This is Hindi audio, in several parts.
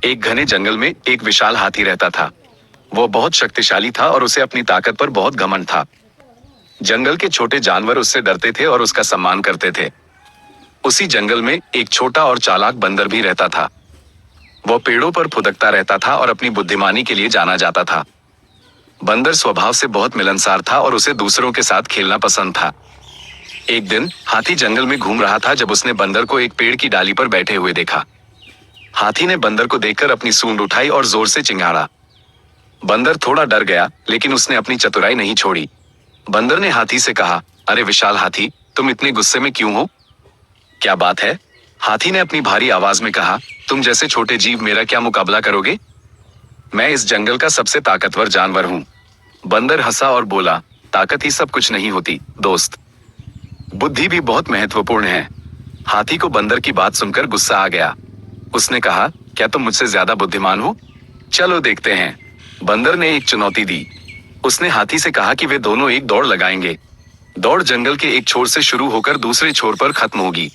एक घने जंगल में एक विशाल हाथी रहता था। वो बहुत शक्तिशाली था और उसे अपनी ताकत पर बहुत घमंड था। जंगल के छोटे जानवर उससे डरते थे और उसका सम्मान करते थे। उसी जंगल में एक छोटा और चालाक बंदर भी रहता था। वो पेड़ों पर फुदकता रहता था और अपनी बुद्धिमानी के लिए जाना जाता था। बंदर स्वभाव से बहुत मिलनसार था और उसे दूसरों के साथ खेलना पसंद था। एक दिन हाथी जंगल में घूम रहा था जब उसने बंदर को एक पेड़ की डाली पर बैठे हुए देखा। हाथी ने बंदर को देखकर अपनी सूंड उठाई और जोर से चिंगाड़ा। बंदर थोड़ा डर गया, लेकिन उसने अपनी चतुराई नहीं छोड़ी। बंदर ने हाथी से कहा, अरे विशाल हाथी, तुम इतने गुस्से में क्यों हो? क्या बात है? हाथी ने अपनी भारी आवाज में कहा, तुम जैसे छोटे जीव मेरा क्या मुकाबला करोगे? मैं इस जंगल का सबसे ताकतवर जानवर हूं। बंदर हंसा और बोला, ताकत ही सब कुछ नहीं होती दोस्त, बुद्धि भी बहुत महत्वपूर्ण है। हाथी को बंदर की बात सुनकर गुस्सा आ गया। उसने कहा, क्या तुम मुझसे ज्यादा बुद्धिमान हो? चलो देखते हैं। बंदर ने एक चुनौती दी। उसने हाथी से कहा कि वे दोनों एक दौड़ लगाएंगे। दौड़ जंगल के एक छोर से शुरू होकर दूसरे छोर पर खत्म होगी।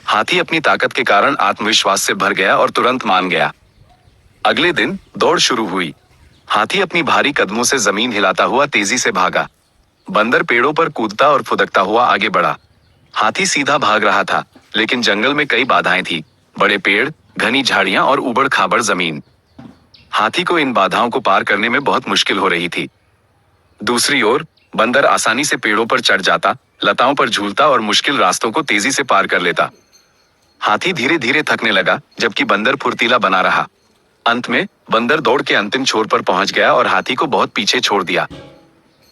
हाथी अपनी ताकत के कारण आत्मविश्वास से भर गया और तुरंत मान गया। अगले दिन दौड़ शुरू हुई। हाथी अपनी भारी कदमों से जमीन हिलाता हुआ तेजी से भागा। बंदर पेड़ों पर कूदता और फुदकता हुआ आगे बढ़ा। हाथी सीधा भाग रहा था, लेकिन जंगल में कई बाधाएं थी। बड़े पेड़, घनी झाड़ियां और ऊबड़ खाबड़ जमीन। हाथी को इन बाधाओं को पार करने में बहुत मुश्किल हो रही थी। दूसरी ओर बंदर आसानी से पेड़ों पर चढ़ जाता, लताओं पर झूलता और मुश्किल रास्तों को तेजी से पार कर लेता। हाथी धीरे धीरे थकने लगा, जबकि बंदर फुर्तीला बना रहा। अंत में बंदर दौड़ के अंतिम छोर पर पहुंच गया और हाथी को बहुत पीछे छोड़ दिया।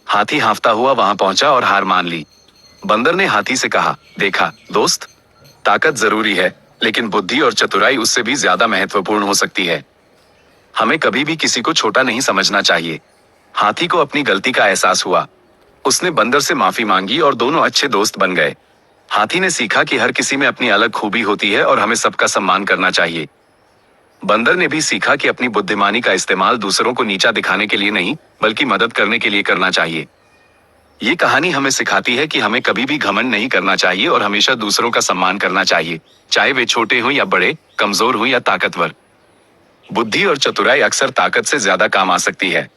हाथी हांफता हुआ वहां पहुंचा और हार मान ली। बंदर ने हाथी से कहा, देखा दोस्त, ताकत जरूरी है, लेकिन बुद्धि और चतुराई उससे भी ज्यादा महत्वपूर्ण हो सकती है। हमें कभी भी किसी को छोटा नहीं समझना चाहिए। हाथी को अपनी गलती का एहसास हुआ। उसने बंदर से माफी मांगी और दोनों अच्छे दोस्त बन गए। हाथी ने सीखा कि हर किसी में अपनी अलग खूबी होती है और हमें सबका सम्मान करना चाहिए। बंदर ने भी सीखा कि अपनी बुद्धिमानी का इस्तेमाल दूसरों को नीचा दिखाने के लिए नहीं, बल्कि मदद करने के लिए करना चाहिए। ये कहानी हमें सिखाती है कि हमें कभी भी घमंड नहीं करना चाहिए और हमेशा दूसरों का सम्मान करना चाहिए, चाहे वे छोटे हों या बड़े, कमजोर हों या ताकतवर। बुद्धि और चतुराई अक्सर ताकत से ज्यादा काम आ सकती है।